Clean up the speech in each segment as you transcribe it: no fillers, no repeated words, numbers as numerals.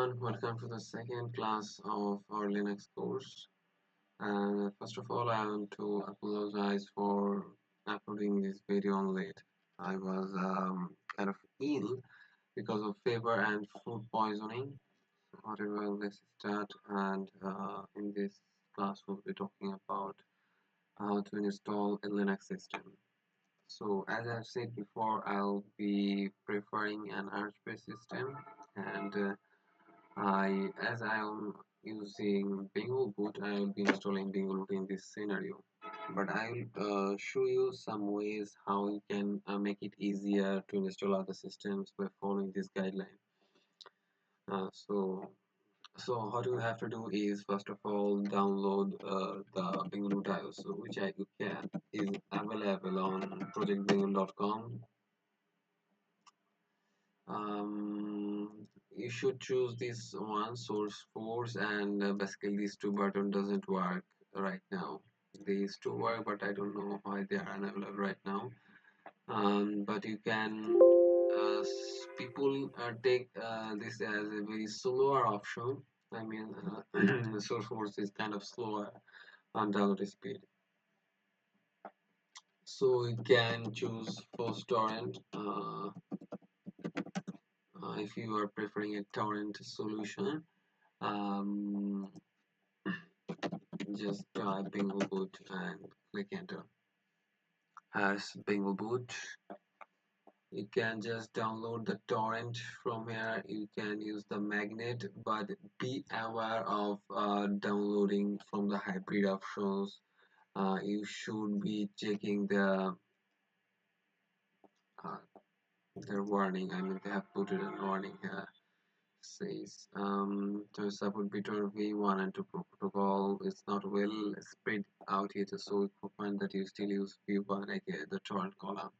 everyone, welcome to the second class of our Linux course. And first of all, I want to apologize for uploading this video on late. I was kind of ill because of fever and food poisoning. So whatever, let's start. And in this class, we'll be talking about how to install a Linux system. So as I've said before, I'll be preferring an Arch-based system and as I am using Bingle Boot, I will be installing Bingle Boot in this scenario. But I will show you some ways how you can make it easier to install other systems by following this guideline. Uh, so, so what you have to do is first of all download the Bingle Boot ISO, which you can is available on projectbingle.com. You should choose this one source force, and basically these two button doesn't work right now. These two work, but I don't know why they are unavailable right now. But you can people take this as a very slower option. I mean, source force is kind of slower on download speed. So you can choose post torrent if you are preferring a torrent solution. um, just type Bingle Boot and click enter. As Bingle Boot, you can just download the torrent from here. You can use the magnet, but be aware of downloading from the hybrid options. You should be checking uh, their warning. I mean, they have put it in warning here. Says to support between V1 and 2 protocol is not well spread out here, so we find that you still use V1 like the torrent column.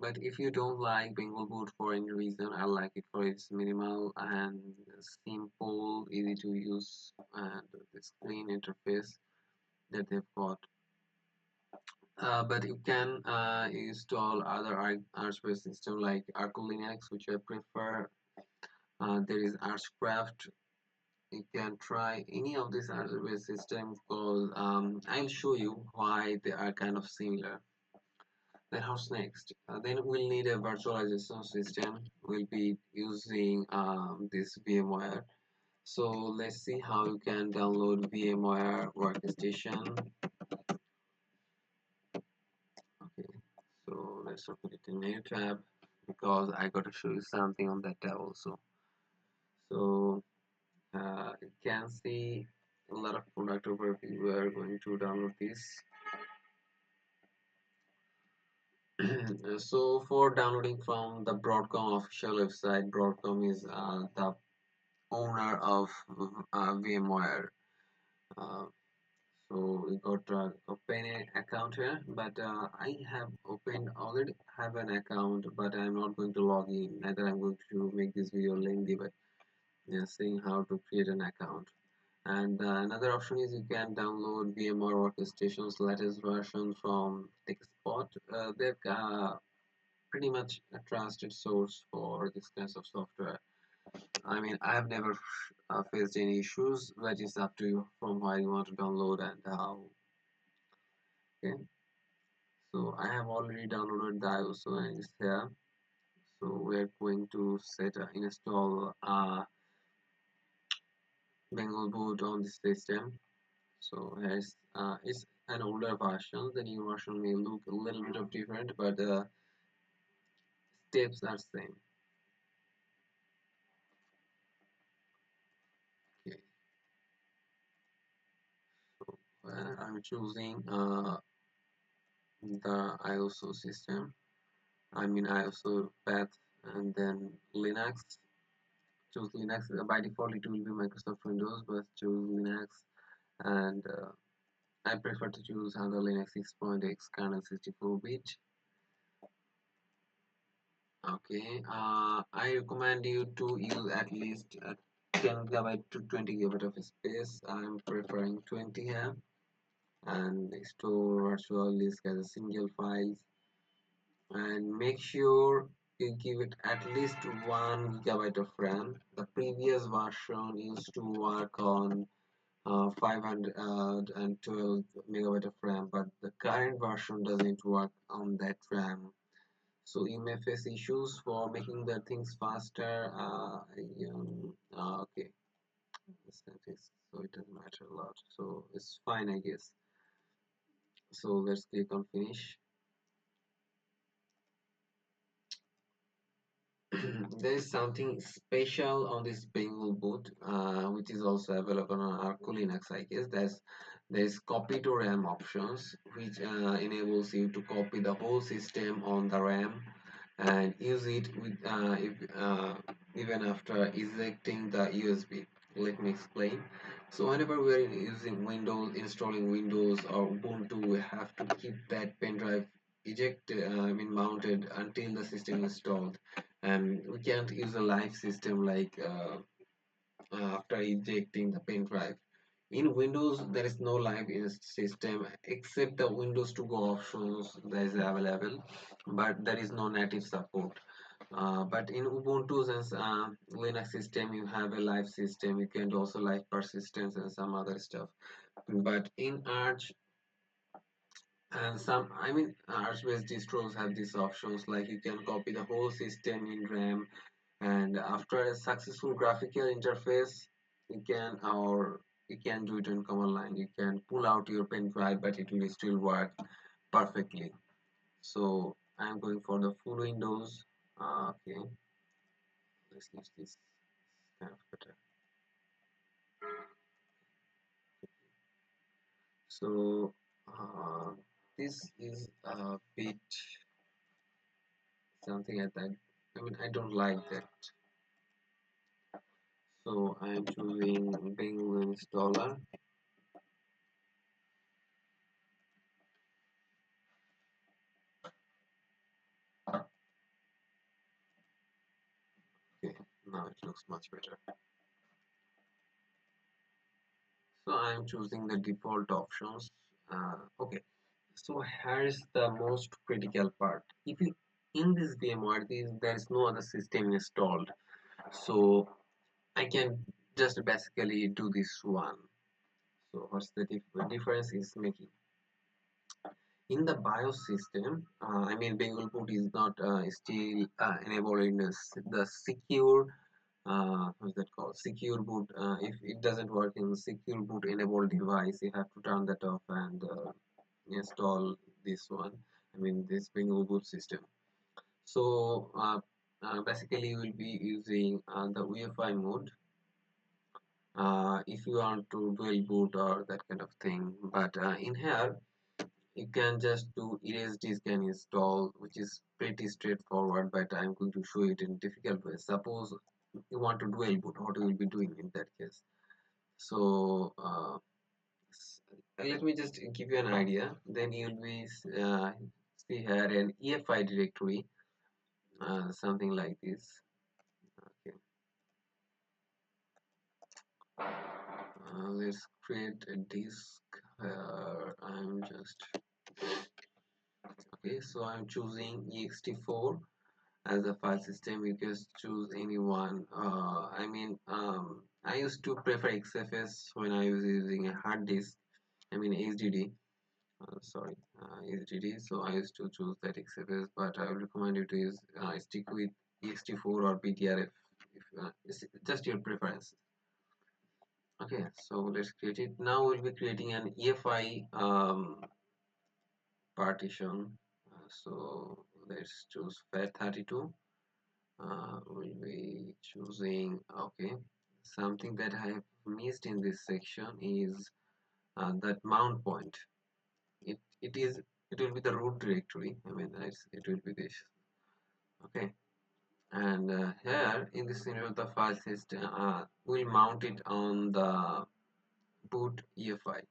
But if you don't like Bingle Boot for any reason, I like it for its minimal and simple, easy to use, and the screen interface that they've got. But you can install other Arch-based system like Arch Linux, which I prefer. There is Archcraft. You can try any of these Arch-based systems because I'll show you why they are kind of similar. Then what's next? Then we'll need a virtualization system. We'll be using this VMware. So let's see how you can download VMware workstation. Okay, so let's open it in new tab because I got to show you something on that tab also. So you can see a lot of product overview. We are going to download this. So for downloading from the Broadcom official website, Broadcom is the owner of VMware. Uh, so we got to open an account here, but I have opened already have an account, but I'm not going to log in. Neither I'm going to make this video lengthy, but seeing how to create an account. And another option is you can download VMware Workstation's latest version from TechSpot. They're pretty much a trusted source for this kinds of software. I mean, I have never faced any issues, but it's up to you from where you want to download and how. Okay, so I have already downloaded the ISO and it's here. So we're going to install Bengal boot on this system. So here's it's an older version. The new version may look a little bit of different, but the steps are same. Okay, so I'm choosing the ISO system. I mean ISO path and then Linux. Choose Linux. By default, it will be Microsoft Windows, but choose Linux, and I prefer to choose Handle Linux 6.x kernel 64-bit. Okay, I recommend you to use at least 10 GB to 20 GB of space. I'm preferring 20 here, and store virtual disk as a single file, and make sure you give it at least 1 GB of RAM. The previous version used to work on 512 megabyte of RAM, but the current version doesn't work on that RAM. So you may face issues for making the things faster. Okay, so it doesn't matter a lot. So it's fine, I guess. So let's click on finish. There is something special on this Bengal boot, which is also available on Arco Linux, I guess. There's copy to RAM options, which enables you to copy the whole system on the RAM and use it with even after ejecting the USB. Let me explain. So whenever we are using Windows, installing Windows or Ubuntu, we have to keep that pen drive mounted until the system is installed, and we can't use a live system like after ejecting the pen drive. In Windows, there is no live system except the Windows to go options that is available, but there is no native support. But in Ubuntu and Linux system, you have a live system. You can do also live persistence and some other stuff. But in Arch and some, Arch-based distros have these options like you can copy the whole system in RAM, and after a successful graphical interface, you can do it on command line. You can pull out your pen drive, but it will still work perfectly. So I'm going for the full Windows. Okay, let's use this kind of better. So this is a bit something like that. I don't like that. So I'm choosing Bengal installer. Okay, now it looks much better. So I'm choosing the default options. Okay, so here's the most critical part. If you in this VMware, there is no other system installed, so I can just basically do this one. So what's the difference is making in the BIOS system? Bengal boot is not still enabled in the secure what's that called, secure boot. If it doesn't work in secure boot enabled device, you have to turn that off and install this one, this Bengal boot system. So basically you will be using the UEFI mode if you want to dual boot or that kind of thing. But in here you can just do erase disk and install, which is pretty straightforward, but I'm going to show it in difficult way. Suppose you want to dual boot, what you will be doing in that case. So let me just give you an idea. Then you'll be see here an EFI directory, something like this. Okay. Let's create a disk. I'm just okay. So I'm choosing ext4 as a file system. You can choose any one. I used to prefer XFS when I was using a hard disk. HDD. HDD. So I used to choose that XFS, but I would recommend you to use stick with ext4 or PTRF. If it's just your preference. Okay, so let's create it. Now we'll be creating an EFI partition. So let's choose FAT32. We'll be choosing, okay, something that I have missed in this section is that mount point. It will be the root directory. It will be this. Okay, and here in this scenario, the file system will mount it on the boot EFI.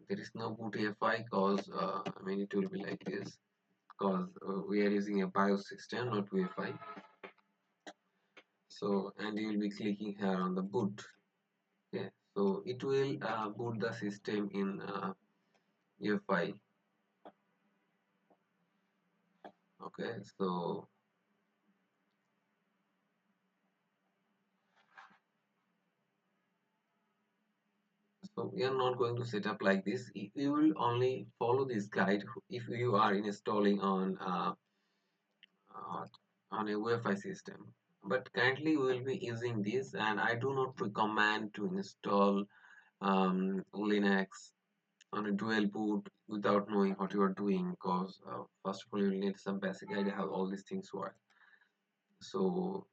There is no boot EFI because it will be like this because we are using a BIOS system, not UEFI. So, and you will be clicking here on the boot. Okay, so it will boot the system in UEFI. Okay, so we are not going to set up like this. You will only follow this guide if you are installing uh, on a Wi-Fi system. But currently we will be using this, and I do not recommend to install Linux on a dual boot without knowing what you are doing, because first of all you need some basic idea how all these things work. So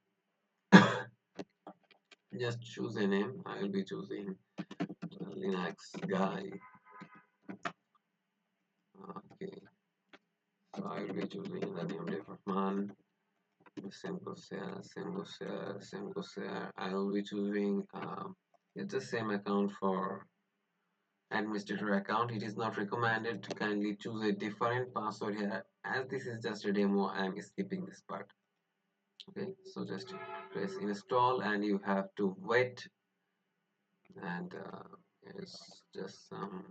just choose a name. I will be choosing Linux guy. Okay, so I will be choosing the name department. Same goes here, same goes here, same goes here. I will be choosing it's the same account for administrator account. It is not recommended to kindly choose a different password here. As this is just a demo, I am skipping this part. Okay, so just press install and you have to wait, and it's just some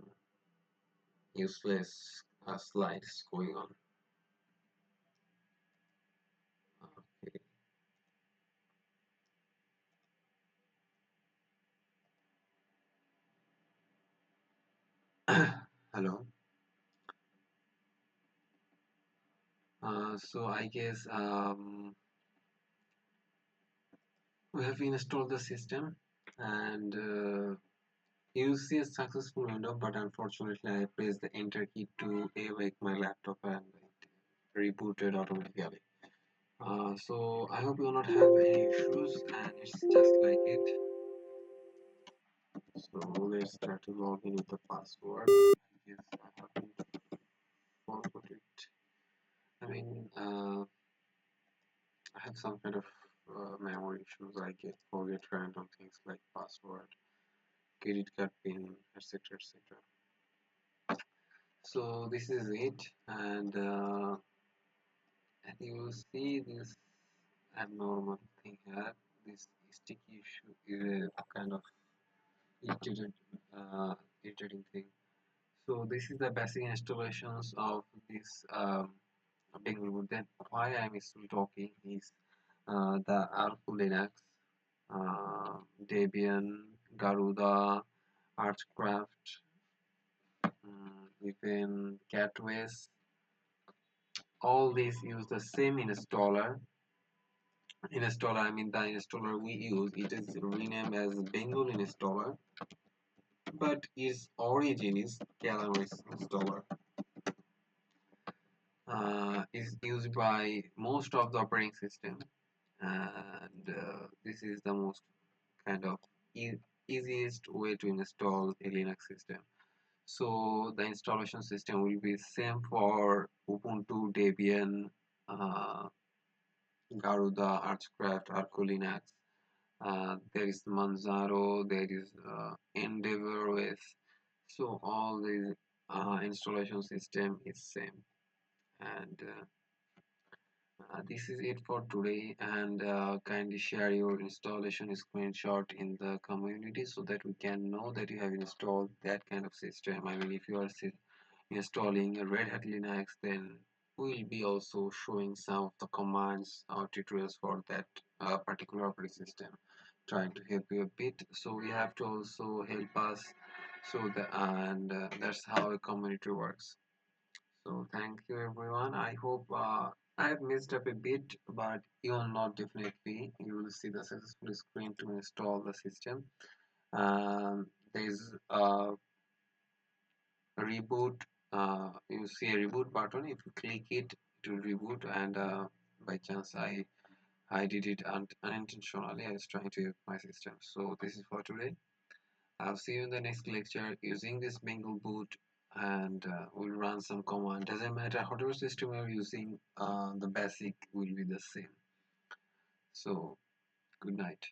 useless slides going on. Okay. Hello. So I guess we have installed the system, and you see a successful window, but unfortunately I pressed the enter key to awake my laptop and it rebooted automatically. So I hope you will not have any issues, and it's just like it. So let's try to log in with the password. Yes, I haven't forgot it. I mean, I have some kind of memory issues. I get forget random things like password, credit card pin, etc., etc. So this is it, and you see this abnormal thing here. This sticky issue is a kind of irritated, irritating thing. So this is the basic installations of this Bing reboot. Then why I'm still talking is the Alpha Linux, Debian, Garuda, Archcraft, even Catways. All these use the same installer. Installer, I mean the installer we use. It is renamed as Bengal installer, but its origin is Calamus installer. Is used by most of the operating system, and this is the most kind of e easiest way to install a Linux system. So the installation system will be same for Ubuntu, Debian, uh, Garuda, Archcraft, Arco Linux. There is Manjaro, there is Endeavor with. So all these installation system is same, and this is it for today, and kindly share your installation screenshot in the community so that we can know that you have installed that kind of system. I mean, if you are installing a Red Hat Linux, then we will be also showing some of the commands or tutorials for that particular operating system, trying to help you a bit. So you have to also help us, so that, and that's how a community works. So thank you everyone. I hope I have messed up a bit, but you will not definitely. You will see the successful screen to install the system. There's a reboot. You see a reboot button. If you click it, it will reboot. And by chance, I did it unintentionally. I was trying to help my system. So this is for today. I'll see you in the next lecture using this Bengal boot, and we'll run some command. Doesn't matter whatever system you're using, the basic will be the same. So good night.